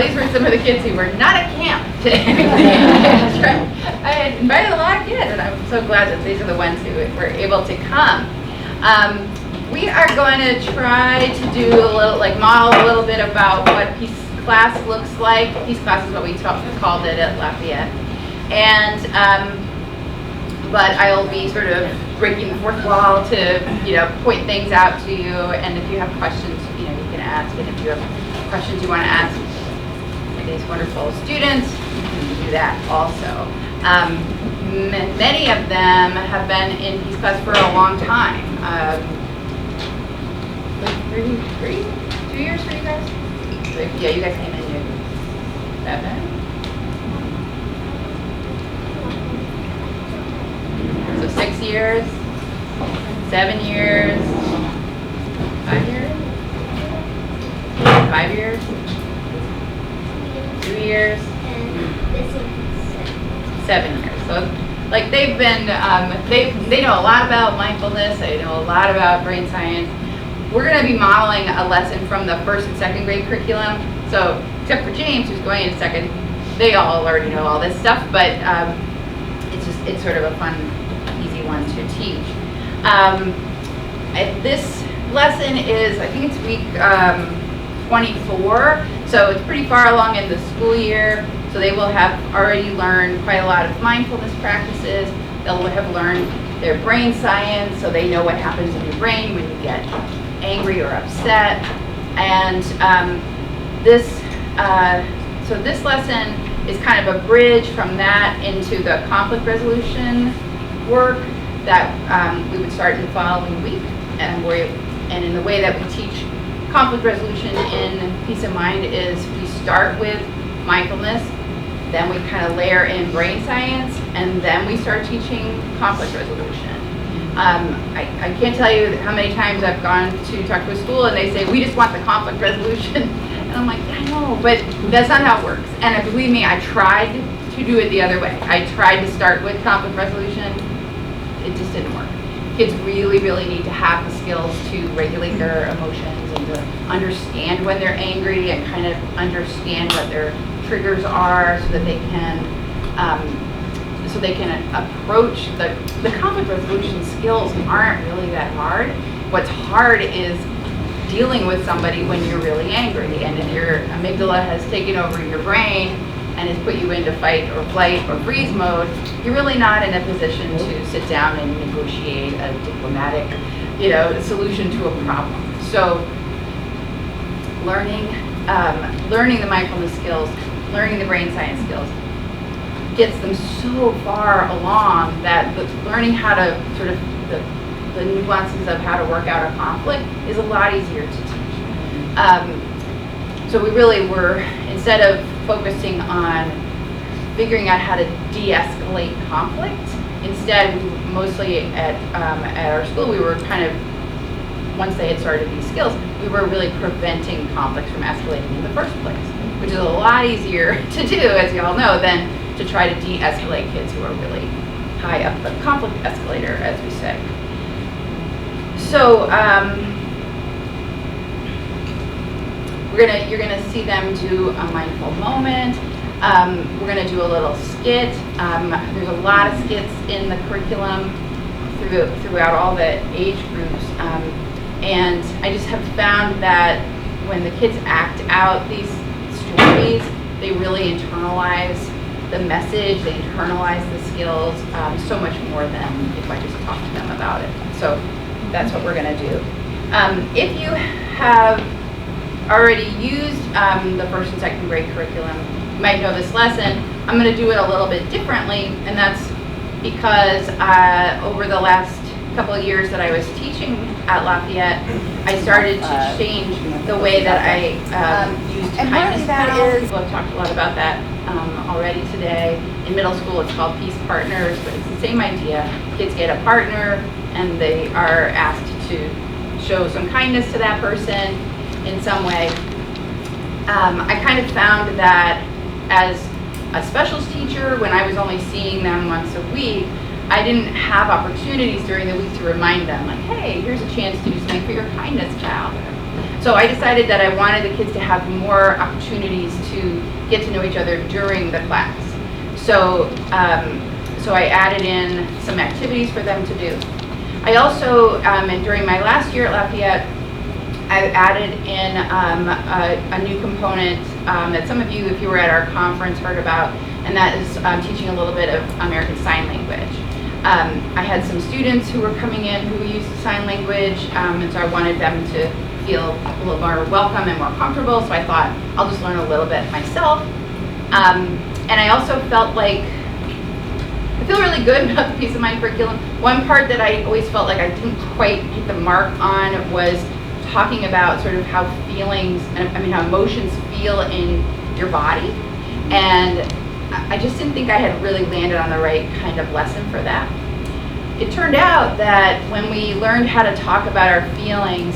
these were some of the kids who were not at camp today. I had invited a lot of kids, and I'm so glad that these are the ones who were able to come. We are going to try to do a little, model a little bit about what Peace Class looks like. Peace Class is what we called it at Lafayette. And, but I'll be sort of breaking the fourth wall to, point things out to you. And if you have questions, you can ask. And if you have questions you want to ask these wonderful students, you can do that also. Many of them have been in Peace Class for a long time. 2 years for you guys? Yeah, you guys came in new. 7? So 6 years, 7 years, 5 years, 5 years, 2 years, 7 years. So they've been, they know a lot about mindfulness, they know a lot about brain science. We're going to be modeling a lesson from the 1st and 2nd grade curriculum. So except for James, who's going into 2nd, they all already know all this stuff, but it's sort of a fun, easy one to teach. This lesson is, I think it's week 24, so it's pretty far along in the school year. So they will have already learned quite a lot of mindfulness practices. They'll have learned their brain science, so they know what happens in your brain when you get angry or upset. And so this lesson is kind of a bridge from that into the conflict resolution work that we would start in the following week. And in the way that we teach conflict resolution in Peace of Mind is we start with mindfulness, then we kind of layer in brain science, and then we start teaching conflict resolution. I can't tell you how many times I've gone to talk to a school and they say, we just want the conflict resolution. And I'm like, yeah, I know, but that's not how it works. And believe me, I tried to do it the other way. I tried to start with conflict resolution. It just didn't work. Kids really, really need to have the skills to regulate their emotions and to understand when they're angry and kind of understand what their triggers are so that they can approach the conflict resolution skills aren't really that hard. What's hard is dealing with somebody when you're really angry, and if your amygdala has taken over your brain and has put you into fight or flight or freeze mode, you're really not in a position to sit down and negotiate a diplomatic, solution to a problem. So learning the mindfulness skills, learning the brain science skills gets them so far along that learning how to sort of the nuances of how to work out a conflict is a lot easier to teach. So we really were, instead of focusing on figuring out how to de-escalate conflict, instead we mostly at our school we were kind of, once they had started these skills, we were really preventing conflicts from escalating in the first place, which is a lot easier to do, as you all know, than to try to de-escalate kids who are really high up the conflict escalator, as we say. So you're gonna see them do a mindful moment. We're gonna do a little skit. There's a lot of skits in the curriculum throughout all the age groups, and I just have found that when the kids act out these stories, they really internalize the message, they internalize the skills so much more than if I just talk to them about it. So that's what we're going to do. If you have already used the 1st and 2nd grade curriculum, you might know this lesson. I'm going to do it a little bit differently, and that's because over the last couple of years that I was teaching at Lafayette, I started to change the way that I used kindness panels. People have talked a lot about that already today. In middle school, it's called Peace Partners, but it's the same idea. Kids get a partner, and they are asked to show some kindness to that person in some way. I kind of found that as a specials teacher, when I was only seeing them once a week, I didn't have opportunities during the week to remind them, like, hey, here's a chance to do something for your kindness child. So I decided that I wanted the kids to have more opportunities to get to know each other during the class. So, so I added in some activities for them to do. I also, and during my last year at Lafayette, I added in a new component that some of you, if you were at our conference, heard about, and that is teaching a little bit of American Sign Language. I had some students who were coming in who used sign language, and so I wanted them to feel a little more welcome and more comfortable, so I thought I'll just learn a little bit myself. And I also felt like, I feel really good about the Peace of Mind curriculum. One part that I always felt like I didn't quite hit the mark on was talking about sort of how feelings, how emotions feel in your body. And I just didn't think I had really landed on the right kind of lesson for that. It turned out that when we learned how to talk about our feelings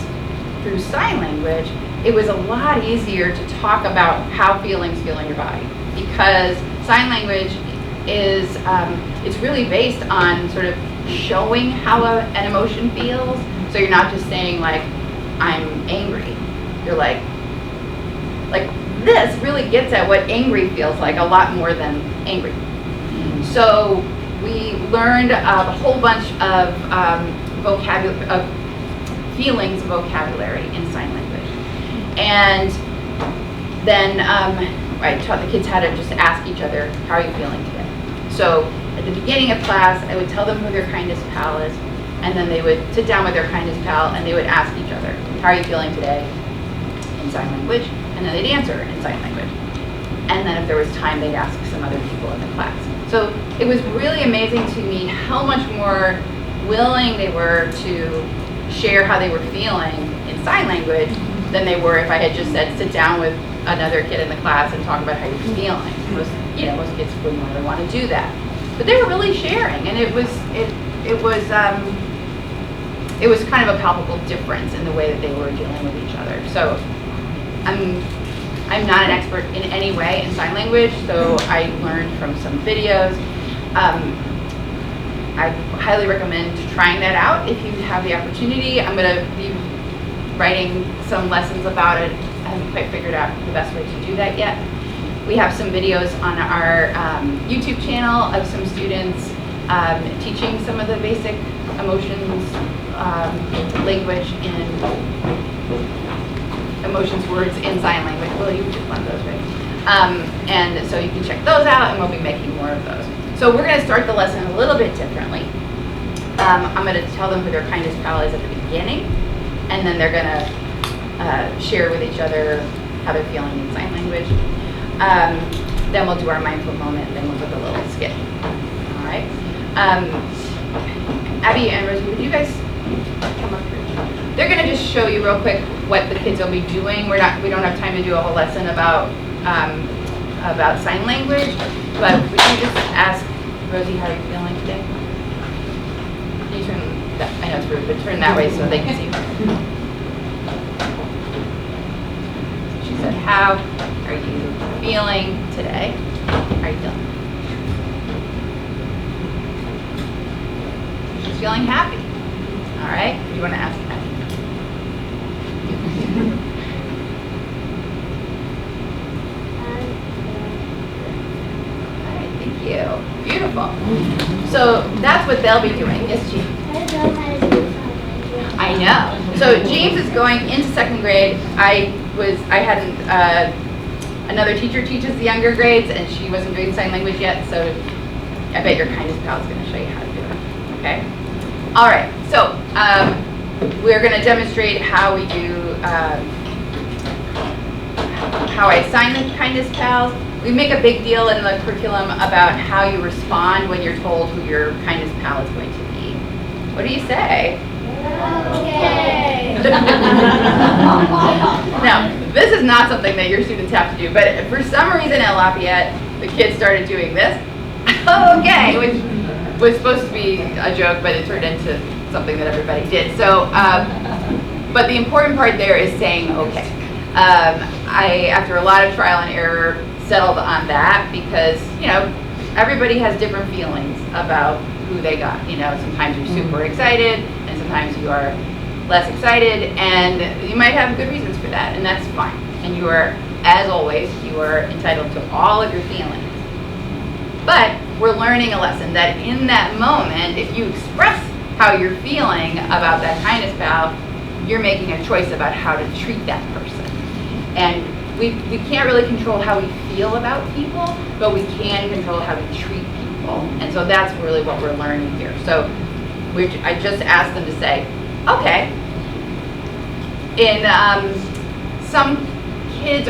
through sign language, it was a lot easier to talk about how feelings feel in your body, because sign language is, it's really based on sort of showing how an emotion feels. So you're not just saying like, I'm angry. You're like this really gets at what angry feels like a lot more than angry. So we learned a whole bunch of vocabulary, of feelings vocabulary in sign language. And then I taught the kids how to just ask each other, how are you feeling today? So at the beginning of class, I would tell them who their kindest pal is, and then they would sit down with their kindest pal and they would ask each other, how are you feeling today, in sign language, and then they'd answer in sign language. And then if there was time, they'd ask some other people in the class. So it was really amazing to me how much more willing they were to share how they were feeling in sign language than they were if I had just said, sit down with another kid in the class and talk about how you're feeling. Most kids wouldn't really want to do that. But they were really sharing, and it was kind of a palpable difference in the way that they were dealing with each other. So I'm not an expert in any way in sign language, so I learned from some videos. I highly recommend trying that out if you have the opportunity. I'm going to be writing some lessons about it. I haven't quite figured out the best way to do that yet. We have some videos on our YouTube channel of some students teaching some of the basic emotions, language in emotions words in sign language. Well, you did one of those, right? And so you can check those out, and we'll be making more of those. So we're going to start the lesson a little bit differently. I'm going to tell them who their kindest pal is at the beginning, and then they're going to share with each other how they're feeling in sign language. Then we'll do our mindful moment, then we'll do the little skit. All right. Abby and Rosie, would you guys come up here? They're going to just show you real quick what the kids will be doing. We don't have time to do a whole lesson about sign language, but we can just ask Rosie, how are you feeling today? Can you turn that? I know it's rude, but turn that way so they can see her. She said, how are you feeling today? How are you feeling? She's feeling happy. All right. Do you want to ask Abby? All right. Thank you. Beautiful. So that's what they'll be doing. Yes, Jean? I know. So James is going into second grade. I had another teacher teaches the younger grades, and she wasn't doing sign language yet, so I bet your kindest pal is going to show you how to do it. Okay? All right. So we're going to demonstrate how we do, how I assign the kindest pals. We make a big deal in the curriculum about how you respond when you're told who your kindest pal is going to be. What do you say? Okay. Now, this is not something that your students have to do, but for some reason at Lafayette, the kids started doing this. Okay, which was supposed to be a joke, but it turned into something that everybody did. So, but the important part there is saying okay. I, after a lot of trial and error, settled on that because, everybody has different feelings about who they got. Sometimes you're super excited, and sometimes you are less excited, and you might have good reasons for that, and that's fine. And you are as always, you are entitled to all of your feelings. But we're learning a lesson that in that moment, if you express how you're feeling about that kindness pal, you're making a choice about how to treat that person. And we can't really control how we feel about people, but we can control how we treat people. And so that's really what we're learning here. So I just asked them to say, okay. Some kids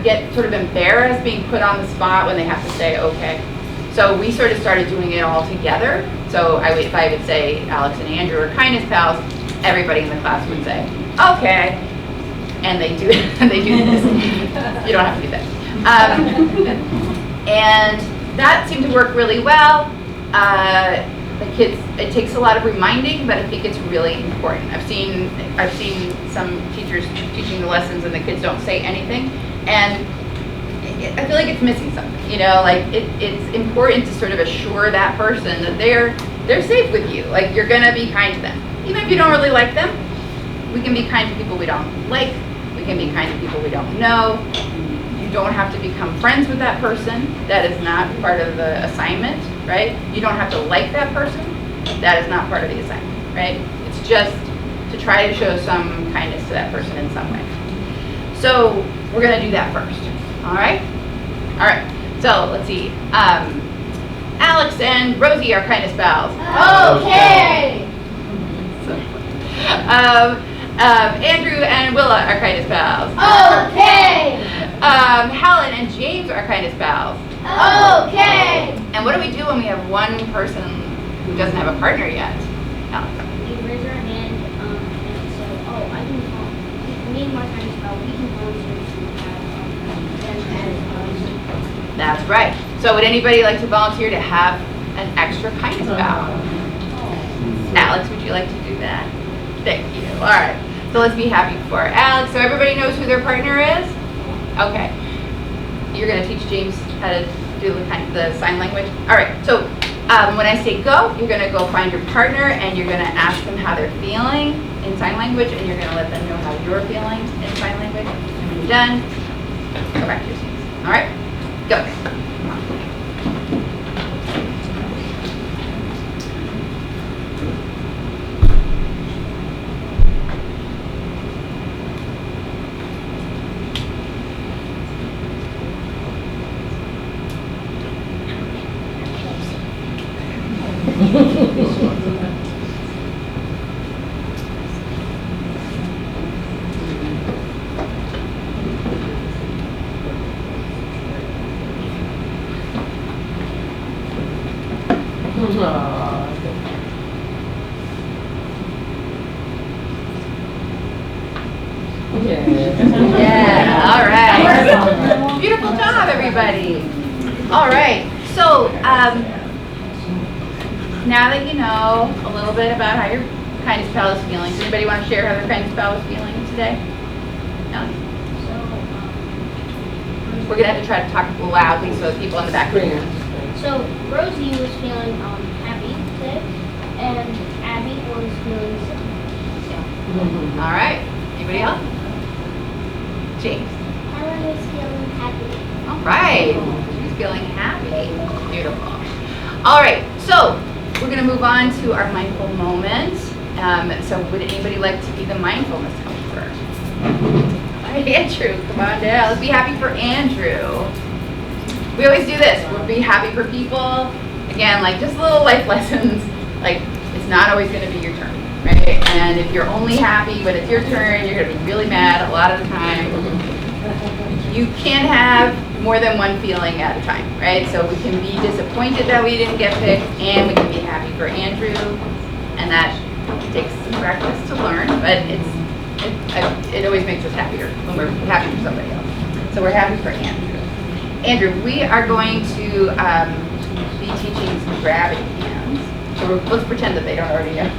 get sort of embarrassed being put on the spot when they have to say okay. So we sort of started doing it all together. So if I would say Alex and Andrew are kindness pals, everybody in the class would say okay, and they do this. You don't have to do that. And that seemed to work really well. The kids, it takes a lot of reminding, but I think it's really important. I've seen some teachers teaching the lessons and the kids don't say anything, and I feel like it's missing something. Like it's important to sort of assure that person that they're safe with you. Like you're gonna be kind to them, even if you don't really like them. We can be kind to people we don't like. We can be kind to people we don't know. You don't have to become friends with that person. That is not part of the assignment, right? You don't have to like that person. That is not part of the assignment, right? It's just to try to show some kindness to that person in some way. So we're gonna do that first, all right? All right, so let's see. Alex and Rosie are kindness pals. Okay. Andrew and Willa are kindness pals. Okay. Helen and James are kindness pals. Okay. And what do we do when we have one person who doesn't have a partner yet? Alex. You raise your hand and say, oh, I can call. Me and my kindness pal, we can volunteer to have That's right. So would anybody like to volunteer to have an extra kindness pal? Alex, would you like to do that? Thank you. All right. So let's be happy for Alex. So everybody knows who their partner is? Okay. You're going to teach James how to do the sign language? All right. So when I say go, you're going to go find your partner and you're going to ask them how they're feeling in sign language, and you're going to let them know how you're feeling in sign language. And when you're done, go back to your seats. All right? Go. Yeah, all right. Beautiful job, everybody. All right, so now that you know a little bit about how your kindness pal is feeling, does anybody want to share how their kindness pal is feeling today? No? We're going to have to try to talk loudly so people in the back can hear. So Rosie was feeling happy today, and Abby was feeling sad. All right, anybody else? James. Helen is feeling happy. All right, she's feeling happy. Beautiful. All right, so we're going to move on to our mindful moment. So would anybody like to be the mindfulness helper? All right, Andrew, come on down. Let's be happy for Andrew. We always do this. We'll be happy for people. Again, like just little life lessons. Like it's not always going to be your turn, right? And if you're only happy when it's your turn, you're going to be really mad a lot of the time. You can't have more than one feeling at a time, right? So we can be disappointed that we didn't get picked, and we can be happy for Andrew, and that takes some practice to learn, but it always makes us happier when we're happy for somebody else. So we're happy for Andrew. Andrew, we are going to be teaching some gravity hands. So let's pretend that they don't already know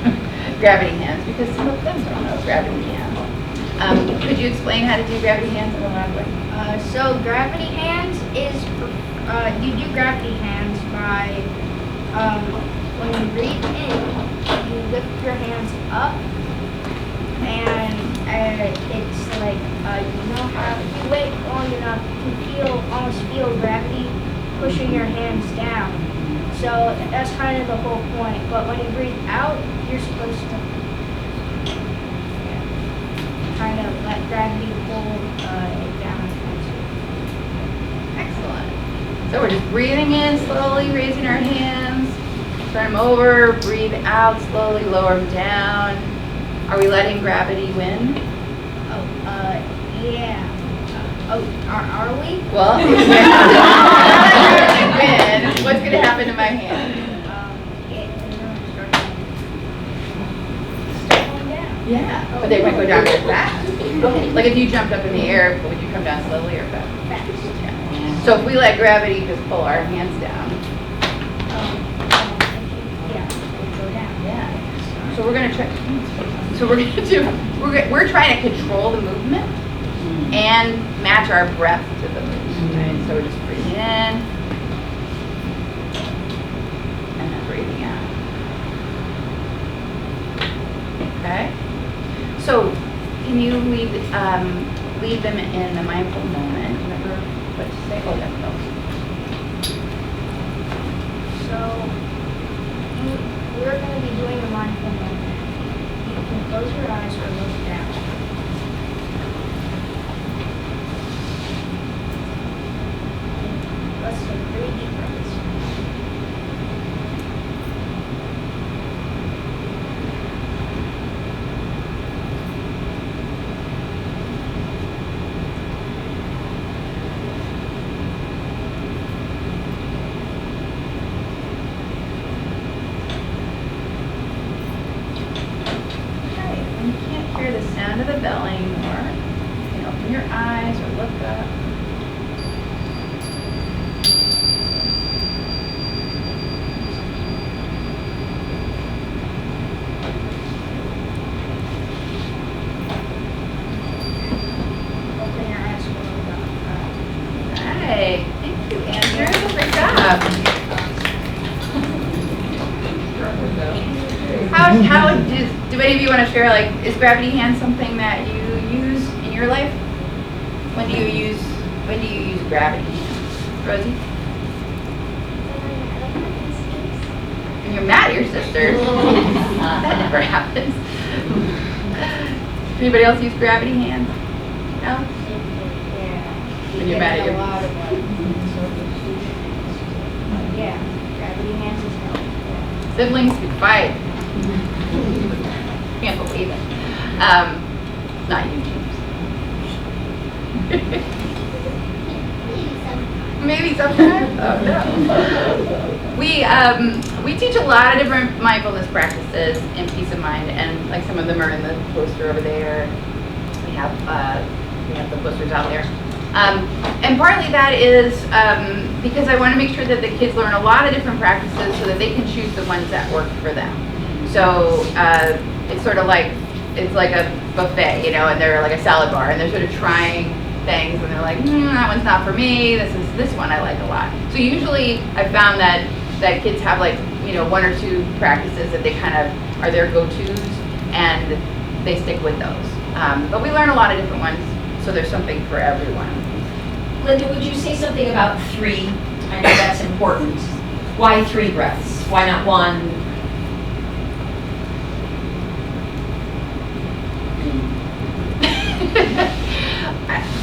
gravity hands, because some of them don't know gravity hands. Could you explain how to do gravity hands in a loud way? So gravity hands is, you do gravity hands by, when you breathe in, you lift your hands up, and it's like you know how if you wait long enough, you can almost feel gravity pushing your hands down. So that's kind of the whole point. But when you breathe out, you're supposed to kind of let gravity pull it down. Excellent. So we're just breathing in slowly, raising our hands. Turn them over, breathe out slowly, lower them down. Are we letting gravity win? Yeah. Are we? Well, if we win, what's going to happen to my hand? Start going down. Yeah, but they might go down real fast. Like if you jumped up in the air, would you come down slowly or fast? Fast. Yeah. So if we let gravity just pull our hands down. Yeah, they go down. Yeah. So we're going to try. So we're going to do. We're trying to control the movement and match our breath to the movement. Right? So we're just breathing in and then breathing out. Okay. So can you lead them in the mindful moment? Remember what to say? Oh, that's no. So we're going to be doing a mindful moment. You can close your eyes or look down. Let's take 3 deep breaths. Okay, when you can't hear the sound of the bell anymore, you can open your eyes or look up. Open your eyes or look up. Hey, thank you, Andrew. Great job. Do any of you want to share, like, is gravity hand something that you use in your life? When do you use gravity hands? Rosie? When you're mad at your sisters. That never happens. Anybody else use gravity hands? No? Yeah. When you're mad at your Yeah, gravity hands is helpful. siblings who fight. Can't believe it. Not you, James. Maybe sometimes. Oh no. We teach a lot of different mindfulness practices in peace of mind, and like some of them are in the poster over there. We have the posters out there. And partly that is because I want to make sure that the kids learn a lot of different practices so that they can choose the ones that work for them. So it's sort of like, it's like a buffet, you know, and they're like a salad bar, and they're sort of trying things, and they're like, that one's not for me, this one I like a lot. So usually I found that kids have like, you know, 1 or 2 practices that they kind of are their go-tos, and they stick with those. But we learn a lot of different ones, so there's something for everyone. Linda, would you say something about 3? I know that's important. Why 3 breaths? Why not 1?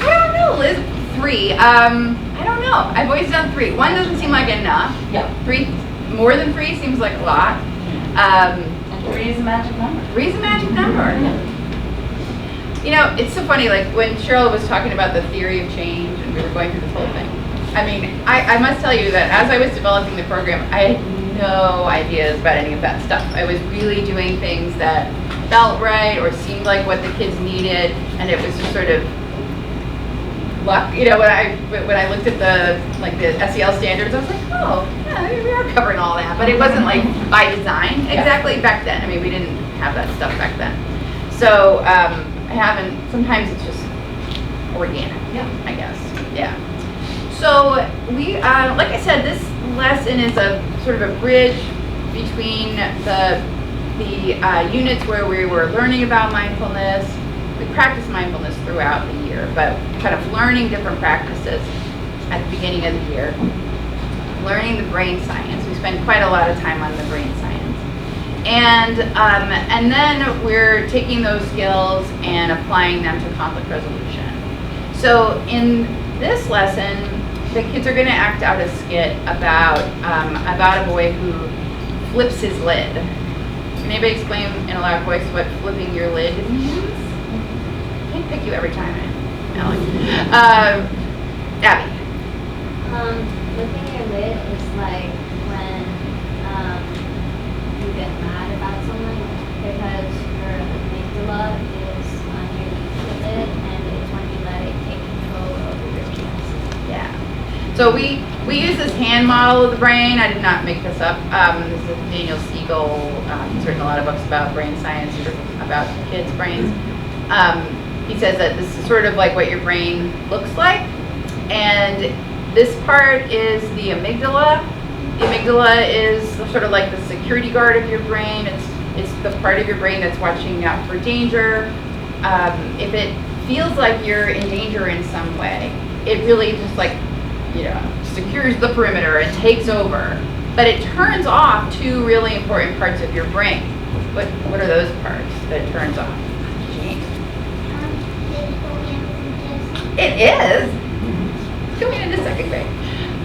I don't know, Liz. 3. I don't know. I've always done 3. 1 doesn't seem like enough. Yeah. 3, more than 3 seems like a lot. And 3 is a magic number. 3 is a magic number. You know, it's so funny, like when Cheryl was talking about the theory of change and we were going through this whole thing. I mean, I must tell you that as I was developing the program, I had no ideas about any of that stuff. I was really doing things that felt right or seemed like what the kids needed, and it was just sort of luck. You know, when I looked at the SEL standards, I was like, oh, yeah, we are covering all that. But it wasn't like by design exactly back then. I mean, we didn't have that stuff back then. So I haven't. Sometimes it's just organic. Yeah. I guess. Yeah. So we, like I said, this lesson is a sort of a bridge between the units where we were learning about mindfulness, we practice mindfulness throughout the year, but kind of learning different practices at the beginning of the year. Learning the brain science. We spend quite a lot of time on the brain science. And then we're taking those skills and applying them to conflict resolution. So in this lesson, the kids are going to act out a skit about a boy who flips his lid. Can anybody explain in a loud voice what flipping your lid means? I can't pick you every time, Alex. Abby. Flipping your lid is like when you get mad about something because your amygdala is underneath the lid, and it's when you let it take control over your chest. Yeah. So we use this hand model of the brain. I did not make this up. This is Daniel Siegel. He's written a lot of books about brain science, about kids' brains. He says that this is sort of like what your brain looks like. And this part is the amygdala. The amygdala is sort of like the security guard of your brain. It's the part of your brain that's watching out for danger. If it feels like you're in danger in some way, it really just secures the perimeter and takes over. But it turns off two really important parts of your brain. What are those parts that it turns off? James. It is. Coming into second grade.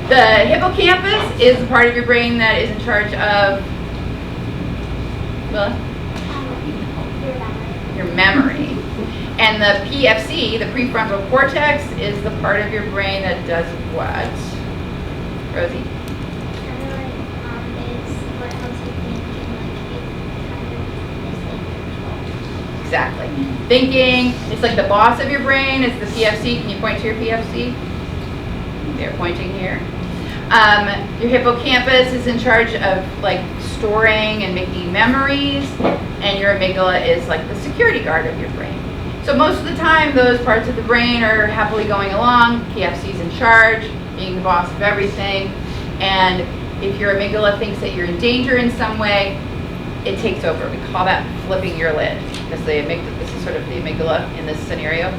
The hippocampus is the part of your brain that is in charge of your memory. And the PFC, the prefrontal cortex, is the part of your brain that does what? Rosie? Exactly. Thinking, it's like the boss of your brain, it's the PFC. Can you point to your PFC? They're pointing here. Your hippocampus is in charge of storing and making memories, and your amygdala is like the security guard of your brain. So most of the time, those parts of the brain are happily going along. PFC's in charge, being the boss of everything. And if your amygdala thinks that you're in danger in some way, it takes over. We call that flipping your lid. This is sort of the amygdala in this scenario.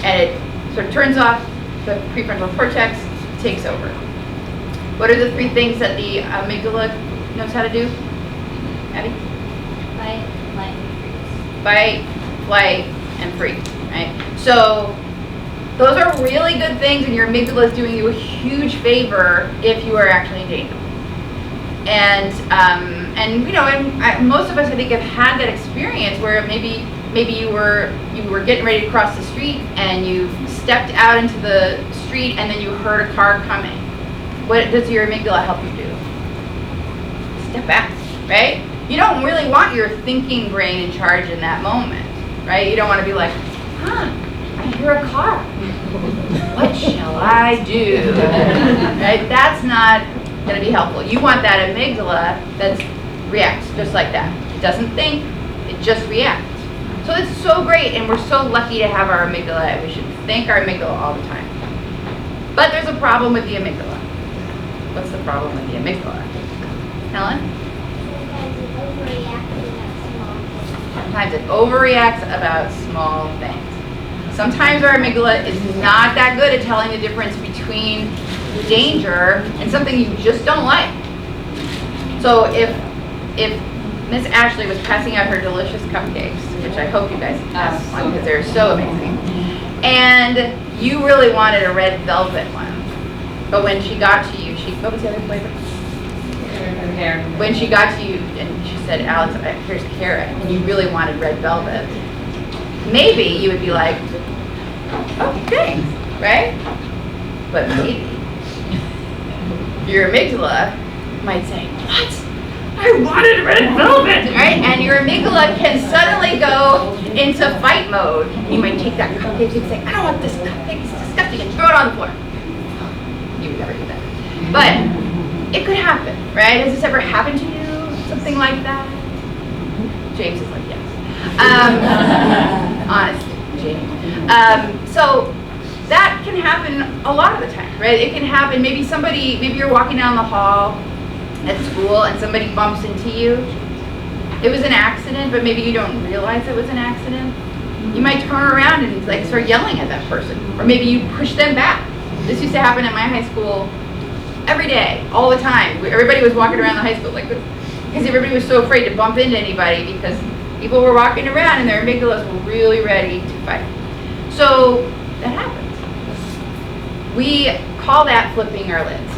And it sort of turns off, the prefrontal cortex takes over. What are the three things that the amygdala knows how to do? Abby? Fight, flight, and freeze. Fight, flight, and freeze, right? So those are really good things, and your amygdala is doing you a huge favor if you are actually in danger. And most of us, I think, have had that experience where maybe you were getting ready to cross the street and you stepped out into the street and then you heard a car coming. What does your amygdala help you do? Step back, right? You don't really want your thinking brain in charge in that moment, right? You don't want to be like, I hear a car. What shall I do? Right? That's not going to be helpful. You want that amygdala that reacts just like that. It doesn't think, it just reacts. So it's so great, and we're so lucky to have our amygdala, and we should thank our amygdala all the time. But there's a problem with the amygdala. What's the problem with the amygdala? Helen? Sometimes it overreacts about small things. Sometimes our amygdala is not that good at telling the difference between danger and something you just don't like. So if Miss Ashley was passing out her delicious cupcakes, which I hope you guys have one because they're so amazing, and you really wanted a red velvet one, but when she got to you, what was the other flavor? When she got to you and she said, Alex, here's carrot, and you really wanted red velvet, maybe you would be like, oh, thanks, right? But maybe your amygdala might say, what? I wanted red velvet, right? And your amygdala can suddenly go into fight mode. You might take that cupcake and say, I don't want this cupcake, it's disgusting, and throw it on the floor. You would never do that. But it could happen, right? Has this ever happened to you? Something like that? James is like, yes. Honest, James. So that can happen a lot of the time, right? It can happen, maybe you're walking down the hall at school and somebody bumps into you. It was an accident, but maybe you don't realize it was an accident. You might turn around and like start yelling at that person, or maybe you push them back. This used to happen at my high school every day, all the time. Everybody was walking around the high school like this because everybody was so afraid to bump into anybody because people were walking around and their amygdalas were really ready to fight. So that happens. We call that flipping our lids.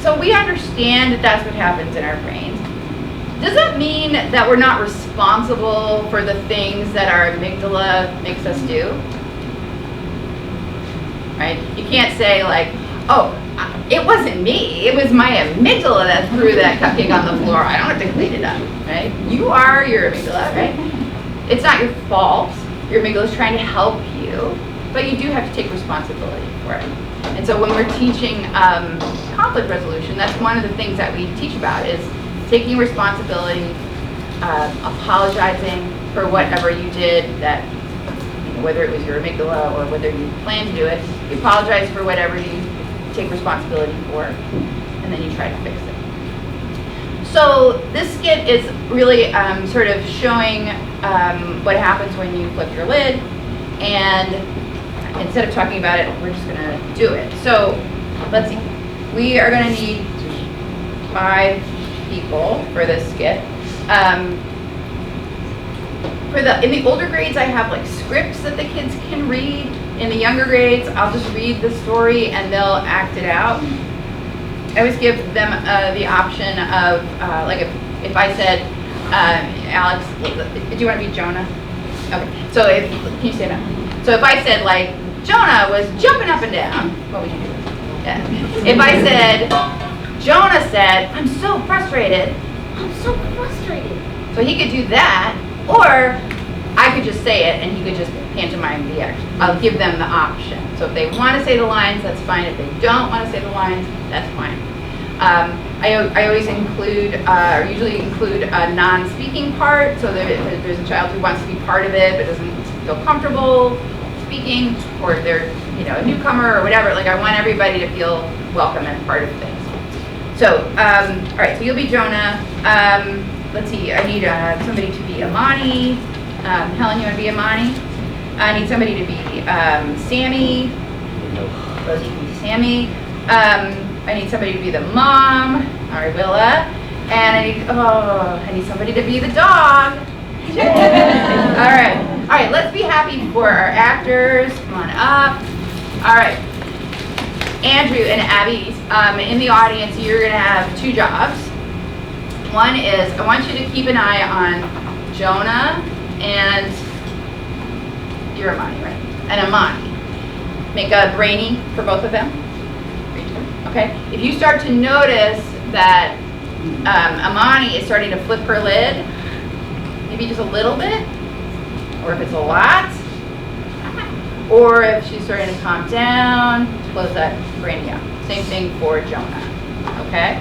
So we understand that that's what happens in our brains. Does that mean that we're not responsible for the things that our amygdala makes us do? Right? You can't say like, oh, it wasn't me. It was my amygdala that threw that cupcake on the floor. I don't have to clean it up, right? You are your amygdala, right? It's not your fault. Your amygdala is trying to help you, but you do have to take responsibility for it. And so when we're teaching conflict resolution, that's one of the things that we teach about is taking responsibility, apologizing for whatever you did that, whether it was your amygdala or whether you planned to do it, you apologize for whatever you take responsibility for, and then you try to fix it. So this skit is really sort of showing what happens when you flip your lid, and instead of talking about it, we're just going to do it. So let's see. We are going to need 5 people for this skit. In the older grades, I have like scripts that the kids can read. In the younger grades, I'll just read the story and they'll act it out. I always give them the option of, like if I said, Alex, do you want to be Jonah? Okay, so can you say that? So if I said like, Jonah was jumping up and down, what would you do? Yeah. If I said, Jonah said, I'm so frustrated. I'm so frustrated. So he could do that, or I could just say it and he could just pantomime the action. I'll give them the option. So if they want to say the lines, that's fine. If they don't want to say the lines, that's fine. I always include, or usually include a non-speaking part, so that if there's a child who wants to be part of it but doesn't feel comfortable speaking, or if they're a newcomer or whatever, like I want everybody to feel welcome and part of things. So, all right, so you'll be Jonah. Let's see, I need somebody to be Amani. Helen, you want to be Amani? I need somebody to be Sammy. Rosie can be Sammy. I need somebody to be the mom, Willa. And I need somebody to be the dog. All right, let's be happy for our actors. Come on up. All right. Andrew and Abby, in the audience, you're going to have 2 jobs. One is, I want you to keep an eye on Jonah and you're Amani, right? And Amani. Make a brainy for both of them. Okay? If you start to notice that Amani is starting to flip her lid, maybe just a little bit, or if it's a lot, or if she's starting to calm down, close that brainy out. Same thing for Jonah. Okay?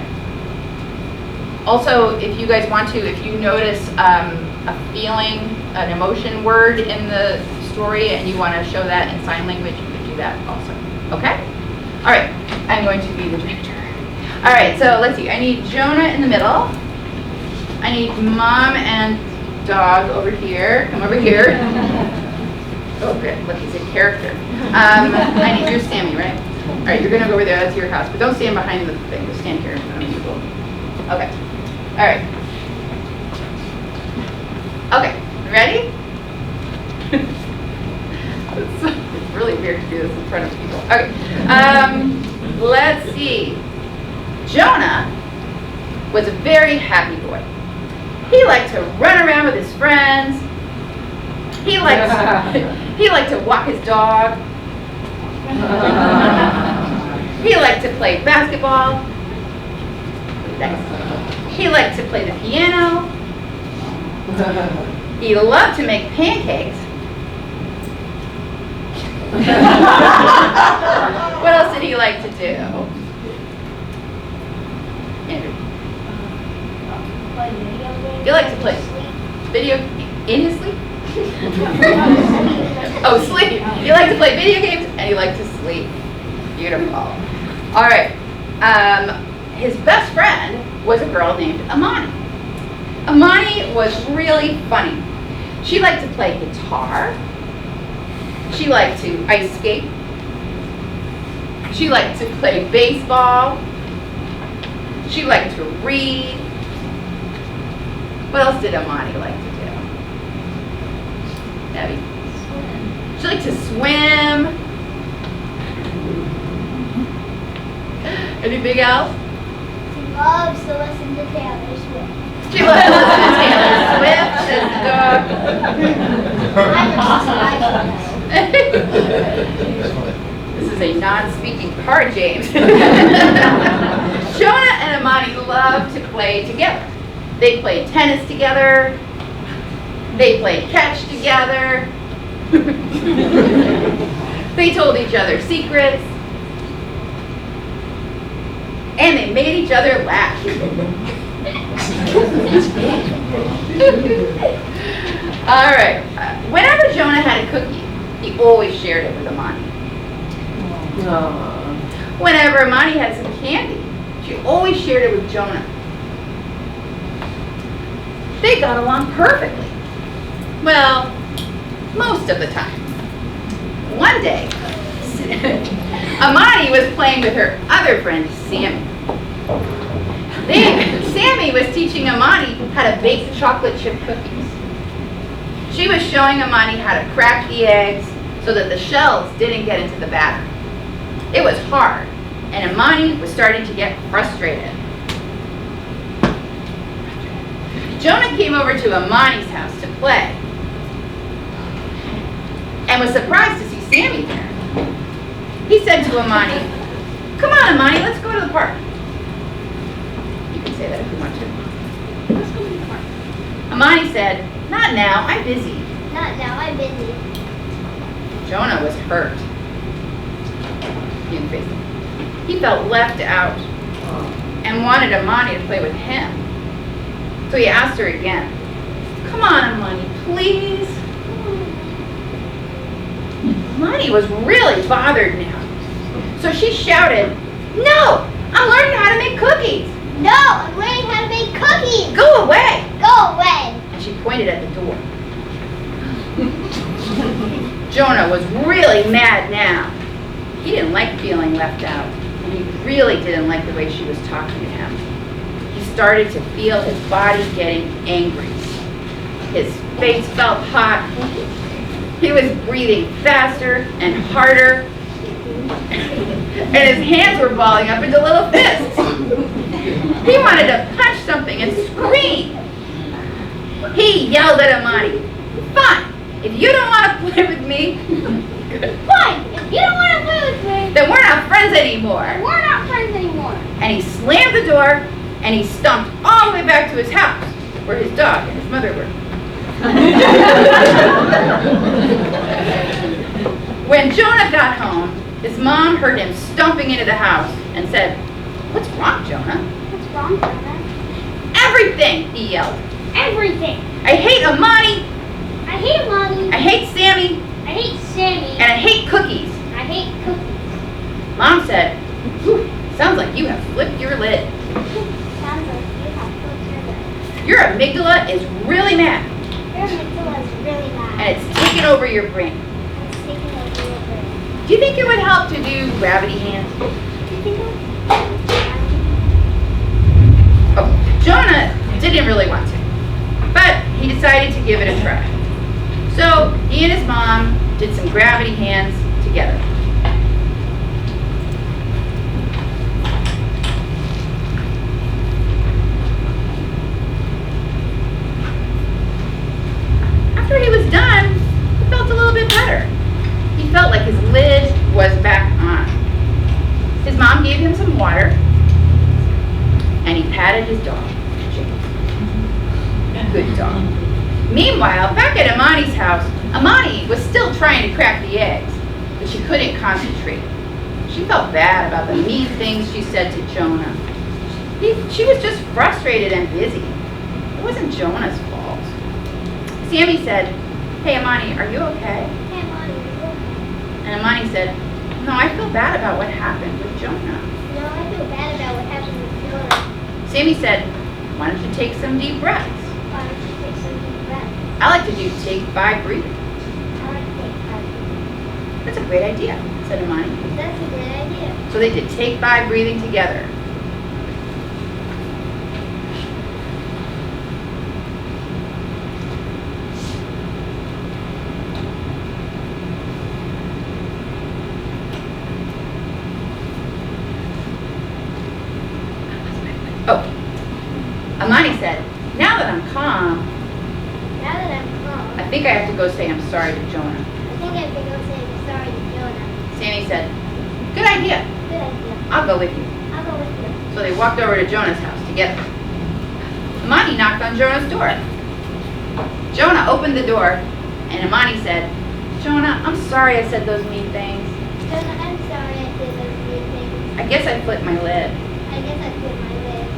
Also, if you guys want to, if you notice a feeling, an emotion word in the story and you want to show that in sign language, you can do that also. Okay? All right, I'm going to be the director. All right, so let's see. I need Jonah in the middle. I need mom and dog over here. Come over here. Oh, good. Look, he's a character. I need your Sammy, right? All right, you're going to go over there. That's your house. But don't stand behind the thing. Just stand here. Okay. All right. Okay. Ready? It's really weird to do this in front of people. Okay. Let's see. Jonah was a very happy boy. He liked to run around with his friends. He liked to walk his dog. He liked to play basketball. He liked to play the piano. He loved to make pancakes. What else did he like to do? Andrew. You like to play video in his sleep? Oh, sleep. You like to play video games and you like to sleep. Beautiful. All right. His best friend was a girl named Amani. Amani was really funny. She liked to play guitar. She liked to ice skate. She liked to play baseball. She liked to read. What else did Amani like to do? Abby? She liked to swim. Anything else? She loves to listen to Taylor Swift. She loves to listen to Taylor Swift, says the dog. This is a non-speaking part, James. Jonah and Amani loved to play together. They played tennis together. They played catch together. They told each other secrets. And they made each other laugh. All right. Whenever Jonah had a cookie, he always shared it with Amani. Whenever Amani had some candy, she always shared it with Jonah. They got along perfectly. Well, most of the time. One day, Amani was playing with her other friend, Sammy. Sammy was teaching Amani how to bake chocolate chip cookies. She was showing Amani how to crack the eggs so that the shells didn't get into the batter. It was hard, and Amani was starting to get frustrated. Jonah came over to Amani's house to play and was surprised to see Sammy there. He said to Amani, "Come on, Amani, let's go to the park." You can say that if you want to. Let's go to the park. Amani said, "Not now, I'm busy." Not now, I'm busy. Jonah was hurt. He didn't face him. He felt left out and wanted Amani to play with him. So he asked her again, "Come on, Amani, please." Amani was really bothered now. So she shouted, "No, I'm learning how to make cookies." No, I'm learning how to make cookies. "Go away." Go away. And she pointed at the door. Jonah was really mad now. He didn't like feeling left out, and he really didn't like the way she was talking to him. He started to feel his body getting angry. His face felt hot. He was breathing faster and harder, and his hands were balling up into little fists. He wanted to punch something and scream. He yelled at Amani, "Fine, if you don't want to play with me, Fine, if you don't want to play with me, then we're not friends anymore." we're not friends anymore. And he slammed the door, and he stomped all the way back to his house, where his dog and his mother were. When Jonah got home, his mom heard him stomping into the house and said, "What's wrong, Jonah?" What's wrong, Jonah? "Everything," he yelled. Everything. "I hate Amani, I hate Mommy. I hate Sammy, I hate Sammy. and I hate cookies." I hate cookies. Mom said, "Whew, sounds like you have flipped your lid. Sounds like you have flipped your lid. Your amygdala is really mad, Your amygdala is really and loud. it's taken over your brain. It's taking over your brain. Do you think it would help to do gravity hands?" Do you think Oh, Jonah didn't really want to, but he decided to give it a try. So he and his mom did some gravity hands together. After he was done, he felt a little bit better. He felt like his lid was back on. His mom gave him some water, and he patted his dog, James. Good dog. Meanwhile, back at Amani's house, Amani was still trying to crack the eggs, but she couldn't concentrate. She felt bad about the mean things she said to Jonah. She was just frustrated and busy. It wasn't Jonah's fault. Sammy said, "Hey, Amani, are you okay?" Hey, Mommy. And Amani said, "No, I feel bad about what happened with Jonah." No, I feel bad about what happened with Jonah. Sammy said, "Why don't you take some deep breaths? Why don't you take some deep breaths? I like to do take 5 breathing. I like to take 5. That's a great idea, said Imani. That's a great idea. So they did take 5 breathing together. Oh, Imani said, now that I'm calm, Now that I'm calm, I think I have to go say I'm sorry to Jonah. I think I have to go say I'm sorry to Jonah. Sammy said, good idea. Good idea. I'll go with you. I'll go with you. So they walked over to Jonah's house together. Imani knocked on Jonah's door. Jonah opened the door, and Imani said, Jonah, I'm sorry I said those mean things. Jonah, I'm sorry I did those weird things. I guess I flipped my lid. I guess I put my lid.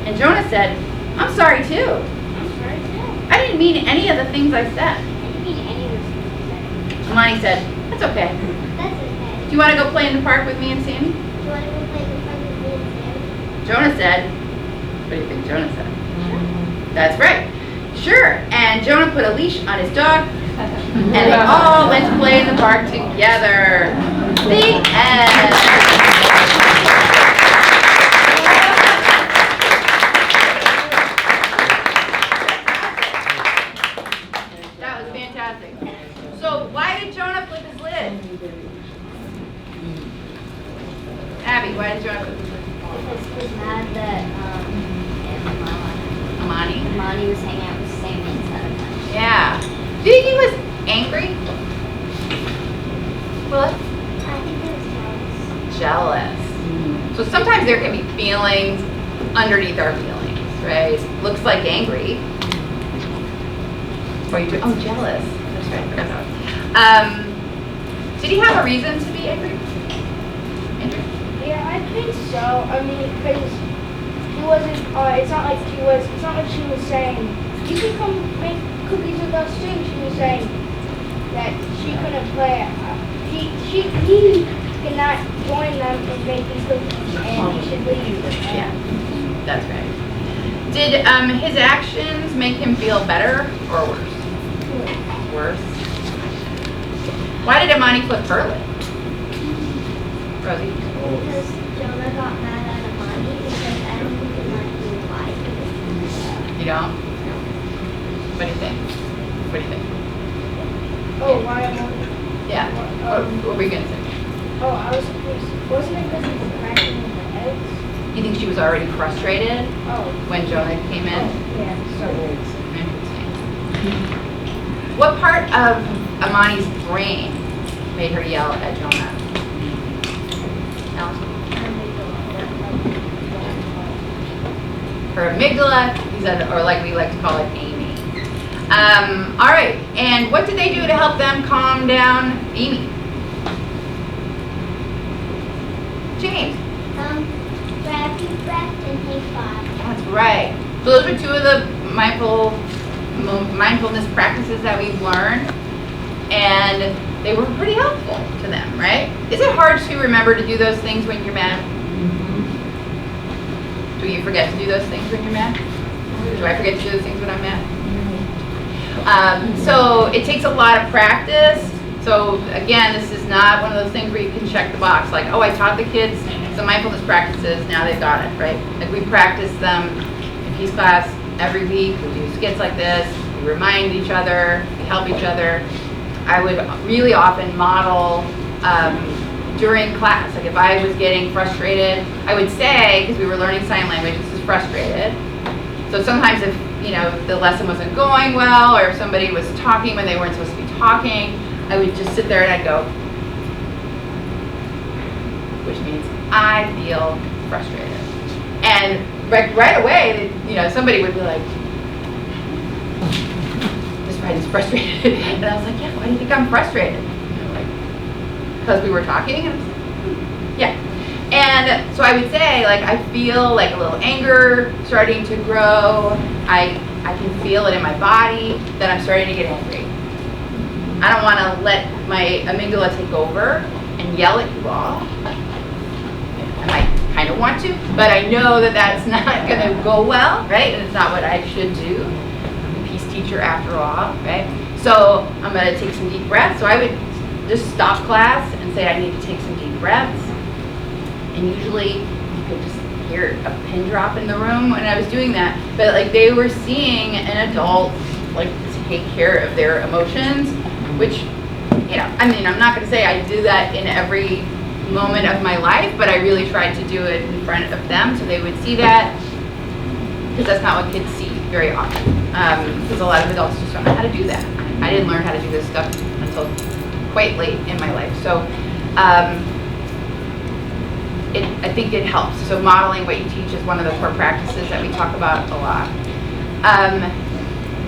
And Jonah said, I'm sorry too. I'm sorry too. I didn't mean any of the things I said. I didn't mean any of those things you said. Imani said, that's okay. That's okay. Do you want to go play in the park with me and Sammy? Do you want to go play the park with me and Sam? Jonah said, what do you think Jonah said? That's right. Sure. And Jonah put a leash on his dog, and they all went to play in the park together. The end. That was fantastic. So why did Jonah flip his lid? Abby, why did Jonah flip his lid? Because he was mad that Imani. Imani was hanging out with Sammy instead of him. Yeah. Do you think he was angry? What? I think it was jealous. Jealous. So sometimes there can be feelings underneath our feelings, right? Looks like angry. Or you do, oh, jealous. That's right, I forgot that. Did he have a reason to be angry? Andrew? Yeah, I think so. I mean, because he wasn't, it's not like she was saying, you can come make cookies with us too. She was saying that she couldn't play, he cannot join them in making cookies and he should leave. Yeah, that's right. Did his actions make him feel better or worse? Worse. Why did Imani flip her lid? Rosie? Because Jonah got mad at Imani because I don't think Imani knew why he was doing that. You don't? What do you think? What do you think? Oh, why Imani? Yeah. What were you gonna say? Oh, I was confused. Wasn't it because he was cracking the eggs? You think she was already frustrated Oh. when Jonah came in? Yeah, so. Interesting. What part of Imani's brain made her yell at Jonah? Allison? Her amygdala, he said, or like we like to call it Amy. All right, and what did they do to help them calm down Amy? James. Grab deep breath and take 5. That's right. So those are 2 of the mindfulness practices that we've learned, and they were pretty helpful to them, right? Is it hard to remember to do those things when you're mad? Do you forget to do those things when you're mad? Do I forget to do those things when I'm mad? So it takes a lot of practice. So again, this is not one of those things where you can check the box, like, oh, I taught the kids some mindfulness practices, now they've got it, right? Like we practice them in Peace class every week. We do skits like this, we remind each other, we help each other. I would really often model during class, like if I was getting frustrated, I would say, because we were learning sign language, this is frustrated. So sometimes if, the lesson wasn't going well, or if somebody was talking when they weren't supposed to be talking, I would just sit there and I'd go, which means I feel frustrated. And right away, somebody would be like, Miss Ryden's frustrated. And I was like, yeah, why do you think I'm frustrated? Because we were talking? And I was like, yeah. And so I would say, I feel like a little anger starting to grow. I can feel it in my body that I'm starting to get angry. I don't want to let my amygdala take over and yell at you all. I might kind of want to, but I know that that's not going to go well, right? And it's not what I should do. I'm a peace teacher after all, right? So I'm going to take some deep breaths. So I would just stop class and say, I need to take some deep breaths. And usually you could just hear a pin drop in the room when I was doing that. But like they were seeing an adult like take care of their emotions, which, you know, I mean, I'm not going to say I do that in every moment of my life, but I really tried to do it in front of them so they would see that, because that's not what kids see very often. Because a lot of adults just don't know how to do that. I didn't learn how to do this stuff until quite late in my life. So I think it helps. So modeling what you teach is one of the core practices that we talk about a lot.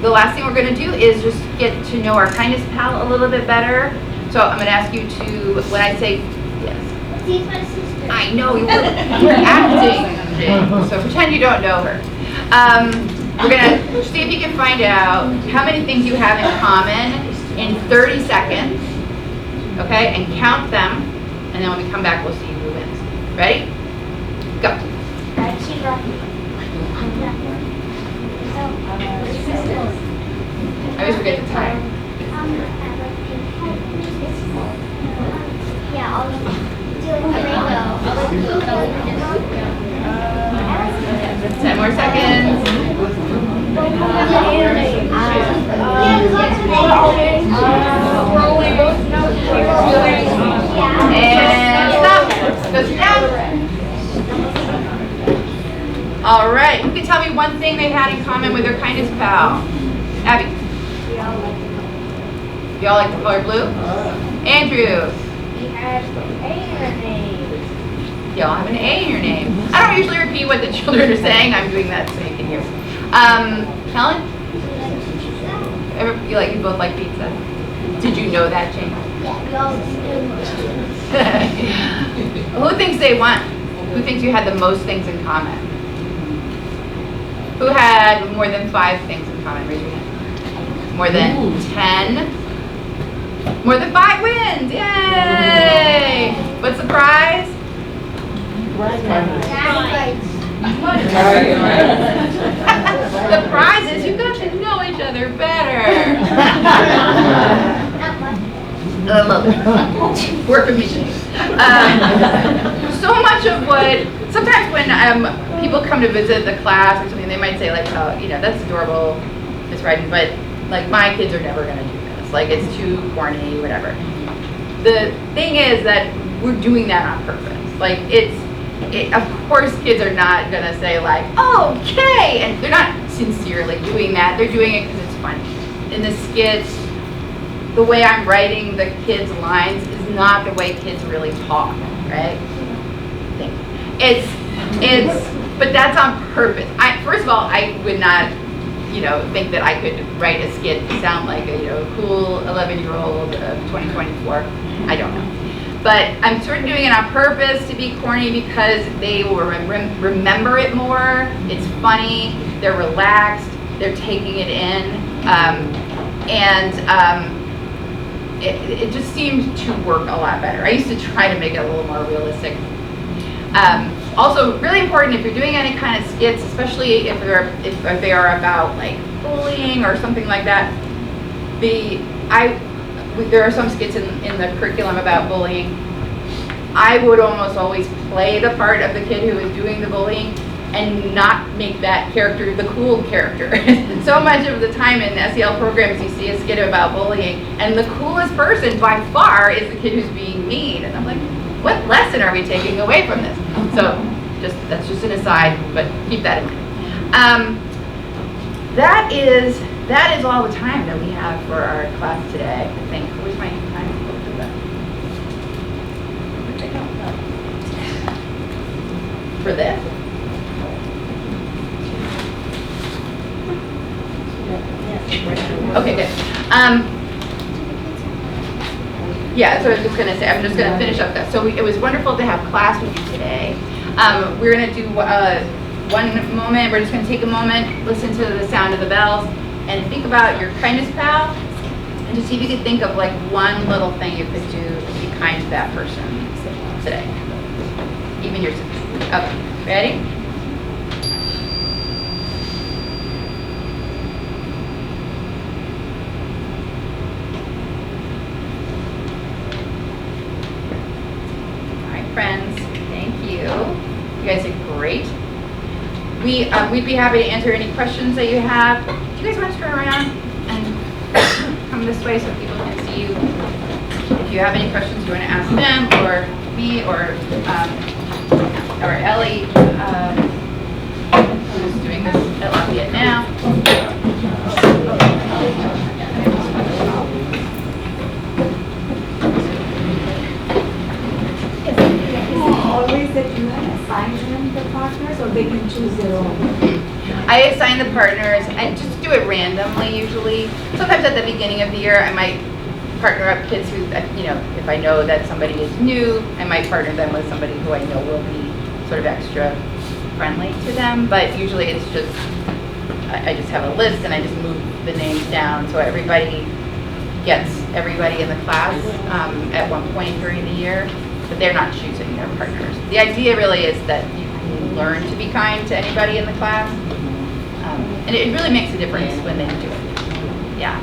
The last thing we're going to do is just get to know our kindness pal a little bit better. So I'm going to ask you to, when I say yes. She's my sister. I know, you're acting, Jane. So pretend you don't know her. We're going to see if you can find out how many things you have in common in 30 seconds. Okay, and count them. And then when we come back, we'll see who wins. Ready? Go. She's Rocky. I always forget the time. Yeah, I'll do a rainbow. 10 more seconds. And stop. Goes down. All right. Who can tell me one thing they had in common with their kindness pal? Abby. Y'all like the color blue? Andrew. He has an A in her name. Y'all have an A in your name. I don't usually repeat what the children are saying. I'm doing that so you can hear. Helen? You both like pizza? Did you know that, Jane? Who thinks they won? Who thinks you had the most things in common? Who had more than 5 things in common? Raise your hand. More than 10? More than 5 wins! Yay! What's the prize? The prize is you got to know each other better. I love it. Work with me. So much of what, sometimes when people come to visit the class or something, they might say like, oh, you know, that's adorable, Miss Ryden, but like my kids are never going to do this. Like it's too corny, whatever. The thing is that we're doing that on purpose. Like of course kids are not going to say like, okay, and they're not sincerely doing that. They're doing it because it's funny. In the skits, the way I'm writing the kids' lines is not the way kids really talk, right? But that's on purpose. First of all, I would not, think that I could write a skit to sound like a, cool 11-year-old of 2024. I don't know. But I'm sort of doing it on purpose to be corny because they will remember it more. It's funny. They're relaxed. They're taking it in. It just seemed to work a lot better. I used to try to make it a little more realistic. Also, really important if you're doing any kind of skits, especially if they are about like bullying or something like that. There are some skits in the curriculum about bullying. I would almost always play the part of the kid who is doing the bullying and not make that character the cool character. So much of the time in SEL programs you see a skit about bullying and the coolest person by far is the kid who's being mean. And I'm like, what lesson are we taking away from this? So that's just an aside, but keep that in mind. That is all the time that we have for our class today, I think. Where's my time? Where'd they go? For this? Okay, good. Yeah, so I was just going to say, I'm just going to finish up that. So it was wonderful to have class with you today. We're going to do one moment. We're just going to take a moment, listen to the sound of the bells, and think about your kindness pal, and just see if you could think of like one little thing you could do to be kind to that person today. Even your sister. Okay, ready? great. We'd be happy to answer any questions that you have. Do you guys want to turn around and come this way so people can see you? If you have any questions you want to ask them or me or Ellie, I'm just doing this at Lafayette now. Always that you assign them the partners, or they can choose their own? I assign the partners, I just do it randomly usually. Sometimes at the beginning of the year, I might partner up kids who, if I know that somebody is new, I might partner them with somebody who I know will be sort of extra friendly to them. But usually it's just, I just have a list and I just move the names down so everybody gets everybody in the class at one point during the year. But they're not choosing their partners. The idea really is that you can learn to be kind to anybody in the class. And it really makes a difference when they do it. Yeah.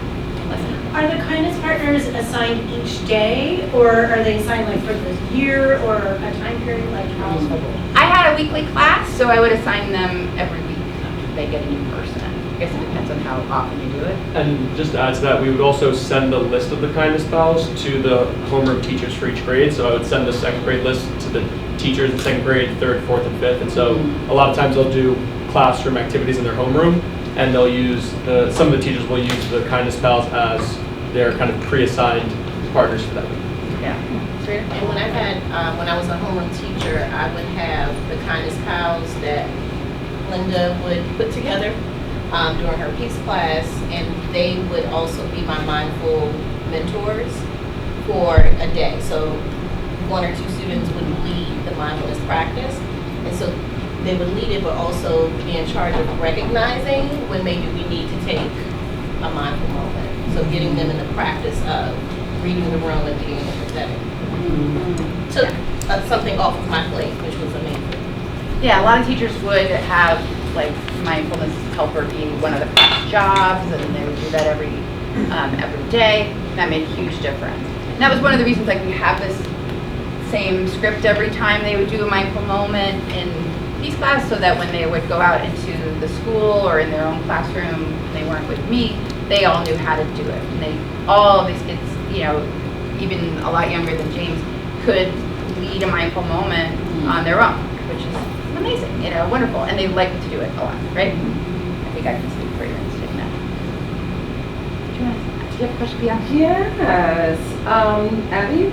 Are the kindness partners assigned each day, or are they assigned like for the year or a time period, like how? I had a weekly class, so I would assign them every week. They get a new person. I guess it depends on how often you do it. And just to add to that, we would also send a list of the kindness pals to the homeroom teachers for each grade. So I would send the second grade list to the teachers in second grade, third, fourth, and fifth. And so a lot of times they'll do classroom activities in their homeroom, and they'll use some of the teachers will use the kindness pals as their kind of pre-assigned partners for that week. Yeah. And when I was a homeroom teacher, I would have the kindness pals that Linda would put together during her peace class, and they would also be my mindful mentors for a day. So one or two students would lead the mindfulness practice, and so they would lead it, but also be in charge of recognizing when maybe we need to take a mindful moment. So getting them in the practice of reading the room and being empathetic. Took something off of my plate, which was amazing. Yeah, a lot of teachers would have like mindfulness helper be one of the class jobs, and they would do that every day. That made a huge difference. And that was one of the reasons like we have this same script every time they would do a mindful moment in peace class, so that when they would go out into the school or in their own classroom, and they weren't with me, they all knew how to do it. And all of these kids, even a lot younger than James, could lead a mindful moment on their own, which is amazing, wonderful. And they like to do it a lot, right? I think I can speak for your instinct now. Do you have a question, Bianca? Yes. Abby,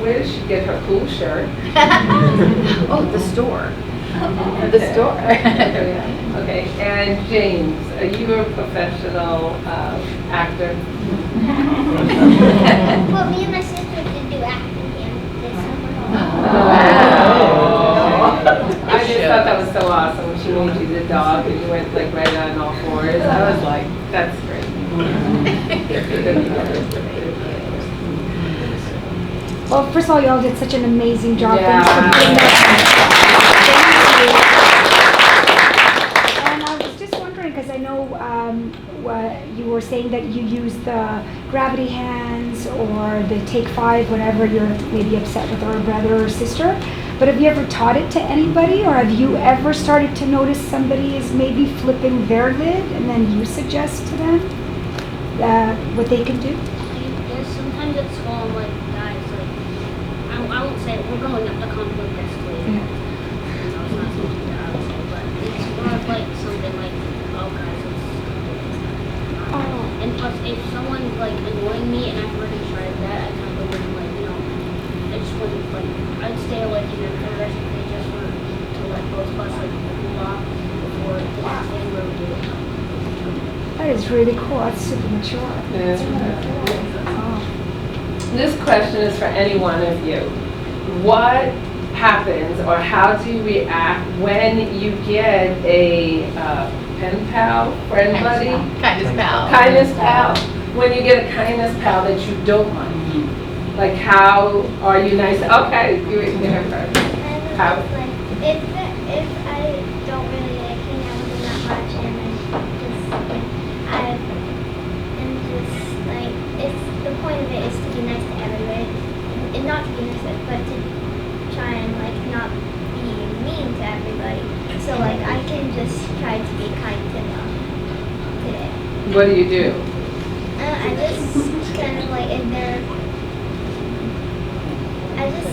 where did she get her cool shirt? Oh, the store. The store. Okay, and James, are you a professional actor? Well, me and my sister did do acting camp this summer. I just thought that was so awesome when she made you the dog and you went like right on all fours. I was like, that's great. Well, first of all, y'all did such an amazing job. Yeah. Thanks for doing that. Thank you. And I was just wondering, because I know you were saying that you use the gravity hands or the take 5 whenever you're maybe upset with a brother or sister. But have you ever taught it to anybody, or have you ever started to notice somebody is maybe flipping their lid and then you suggest to them what they can do? Yes, sometimes at school I'm like, guys, I won't say we're going up the conflict escalator. It's not something that I would say, but it's more of like something like, oh guys, and plus if someone's like annoying me and I've already tried that, I kind of wouldn't I just wouldn't I'd stay away from them for the rest of the day just to let both of us cool off before the next day where we do it. That is really cool. That's super mature. Yeah. That's really cool. Oh. This question is for any one of you. What happens, or how do you react when you get a pen pal, friend buddy? Kindness pal. Kindness pal. When you get a kindness pal that you don't like. Like, how are you nice? Okay, you get her first. How? If I don't really hang out with them that much, and it's the point of it is to be nice to everybody, and not to be nice, but to try and not be mean to everybody. kind to them today. What do you do? I just kind of like in there. I just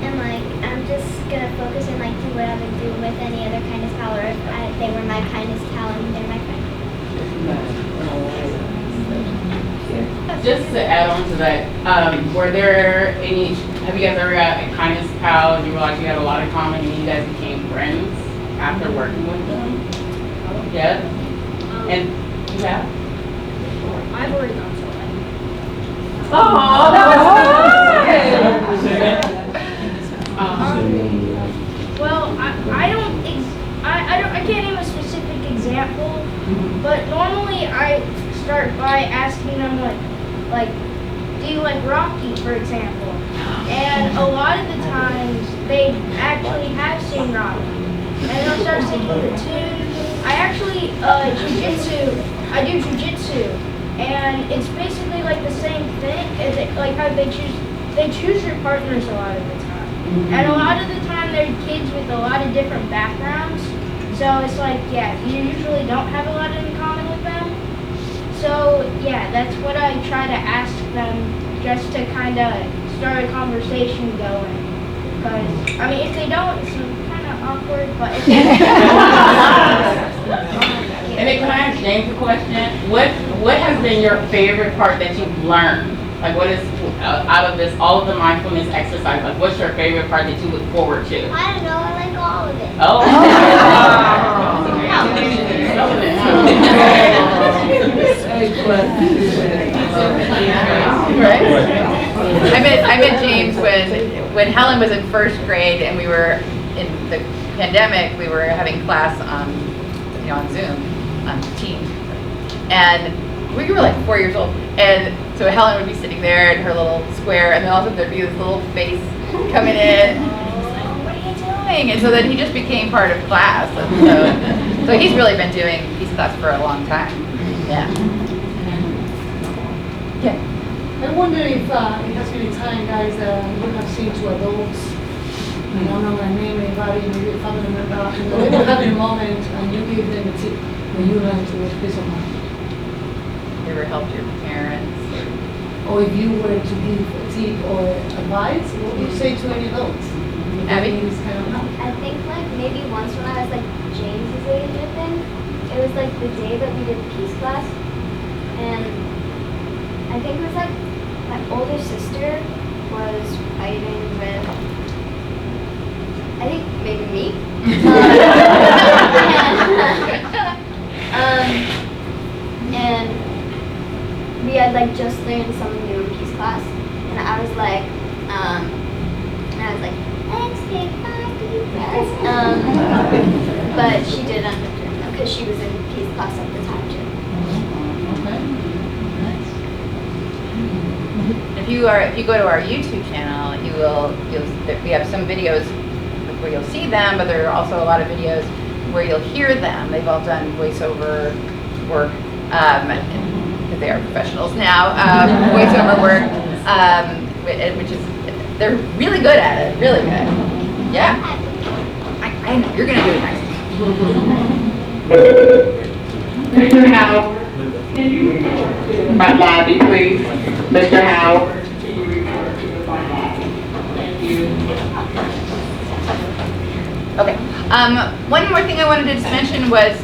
am like, I'm just gonna focus and like do what I would do with any other kindness pal, or if they were my kindness pal and they're my friend. Just to add on to that, were there any, have you guys ever got a kindness pal and you realized you had a lot in common and you guys became friends after working with them? Yeah? And you have? I've already gone so late. Oh, that Well, I can't name a specific example, but normally I start by asking them like, do you like Rocky, for example? And a lot of the times they actually have seen Rocky, and they'll start singing the tune. I actually I do jujitsu, and it's basically like the same thing. As like how they choose your partners a lot of the time. And a lot of the time they're kids with a lot of different backgrounds. So it's like, yeah, you usually don't have a lot in common with them. So yeah, that's what I try to ask them, just to kind of start a conversation going. Because, I mean, if they don't, it's kind of awkward, but if they And then can I ask James a question? What has been your favorite part that you've learned? Like what is, out of this, all of the mindfulness exercise, like what's your favorite part that you look forward to? I don't know, I like all of it. Oh. Right? I met James when Helen was in first grade and we were in the pandemic. We were having class on Zoom, on Teams, and we were like 4 years old. And so Helen would be sitting there in her little square, and then all of a sudden there'd be this little face coming in. And she's like, "What are you doing?" And so then he just became part of class. And so he's really been doing peace class for a long time. Yeah. Yeah. I wonder if it has been a time, guys, that you have seen two adults. I don't know their name, anybody, maybe a family member, and they were having a moment and you gave them a tip when you learned to with peace of mind. You ever helped your parents? Or if you were to give a tip or advice, what would you say to any adults? Abby? I think like maybe once when I was like James's age, I think, it was like the day that we did peace class, and I think it was like my older sister was fighting with, I think maybe me. And we had like just learned something new in peace class, and I was like, let's take 5 deep breaths. But she did understand them because she was in peace class at the time too. If you go to our YouTube channel, we have some videos where you'll see them, but there are also a lot of videos where you'll hear them. They've all done voiceover work, because they are professionals now. Voiceover work, which is, they're really good at it, really good. Yeah. I know, you're gonna do it nice. Mr. Howard, can you report to the front lobby, please? Mr. Howard, can you report to the front lobby? Thank you. Okay. One more thing I wanted to just mention was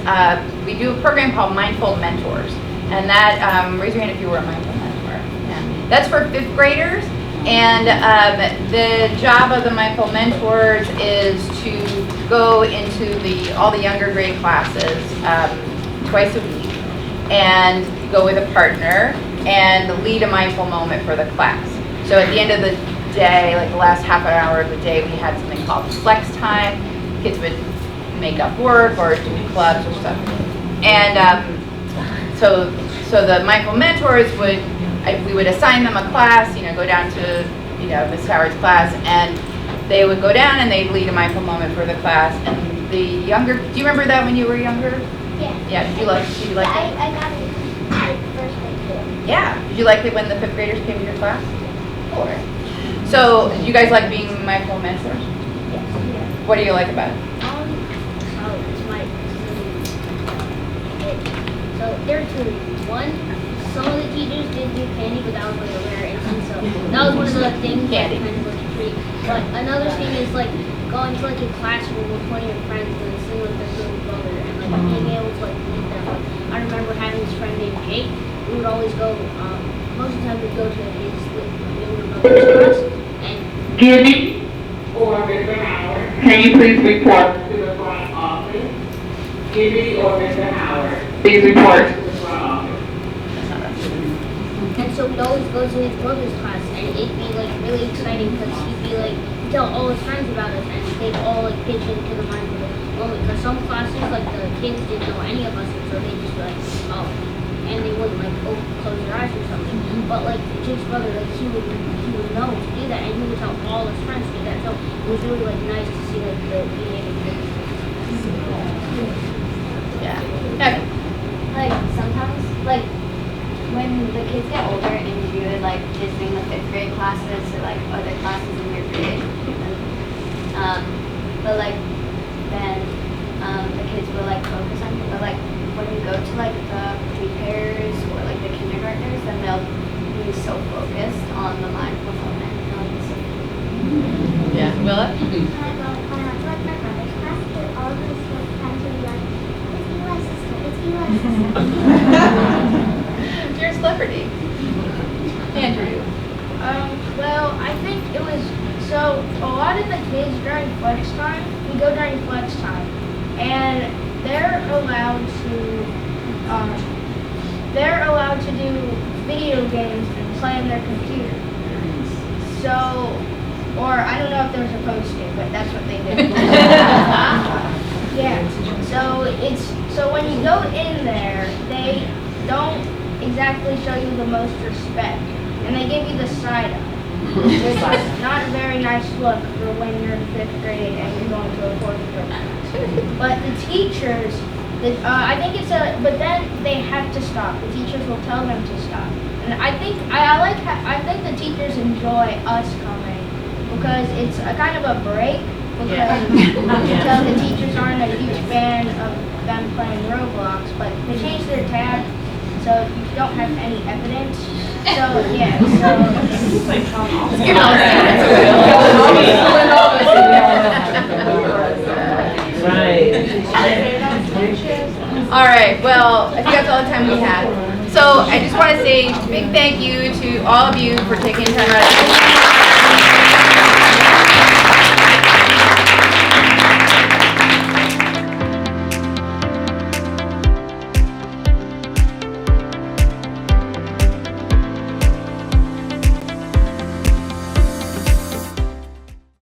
we do a program called Mindful Mentors, and that raise your hand if you were a mindful mentor. Yeah. That's for 5th graders, and the job of the mindful mentors is to go into all the younger grade classes twice a week, and go with a partner and lead a mindful moment for the class. So at the end of the day, like the last half an hour of the day, we had something called flex time. Kids would make up work or do clubs or stuff. And so the mindful mentors we would assign them a class, go down to, Miss Howard's class, and they would go down and they'd lead a mindful moment for the class. And the younger, do you remember that when you were younger? Yeah. Yeah, did you like it? I got it first grade too. Yeah. Did you like it when the 5th graders came to your class? Or, So, do you guys like being mindful mentors? yes. What do you like about it? it's like two. One, some of the teachers did do candy, but that was like a rare instance. So that was one of the things that kind of like a treat. But another thing is like going to like a classroom with one of your friends and seeing like their little brother and like being able to like meet them. Like, I remember having this friend named Jake. We would always go. Most of the time we'd go to his younger brother's class and. Jimmy or Mr. Howard, can you please report to the front office? Jimmy or Mr. Howard, please report to the front office. And so we'd always go to his brother's class, and it'd be like really exciting because he'd be like tell all his friends about us, and they'd all like pitch into the mindful moment. Because some classes, like the kids didn't know any of us, and so they'd just be like, oh, and they wouldn't like close their eyes or something. But like Jake's brother, like he would know to do that, and he would tell all his friends to do that. So it was really like nice to see like the being able to do that. Yeah. Okay. Like sometimes, like when the kids get older and you're like visiting the 5th grade classes or like other classes in your grade, but like then the kids will like focus on you. But like when you go to like the pre-pairs or like the kindergartners, then they'll be so focused on the mindful moment. And they'll be so Yeah. Willa? When I went to like my brother's class, all of us like friends would be like, it's Eli's sister, it's Eli's sister. You're a celebrity. Andrew. Well, I think it was, so a lot of the kids during flex time, we go during flex time, and they're allowed to do video games and play on their computer. So, or I don't know if they're supposed to, but that's what they do. Yeah, so when you go in there, they don't exactly show you the most respect, and they give you the side eye, which is not a very nice look for when you're in 5th grade and you're going to a 4th grade class. But the teachers, I think but then they have to stop. The teachers will tell them to stop, and I think the teachers enjoy us coming because it's a kind of a break. Because the teachers aren't a huge fan of them playing Roblox, but they changed their tag, so you don't have any evidence. So yeah, All right, well, I think that's all the time we have. So I just want to say a big thank you to all of you for taking time out of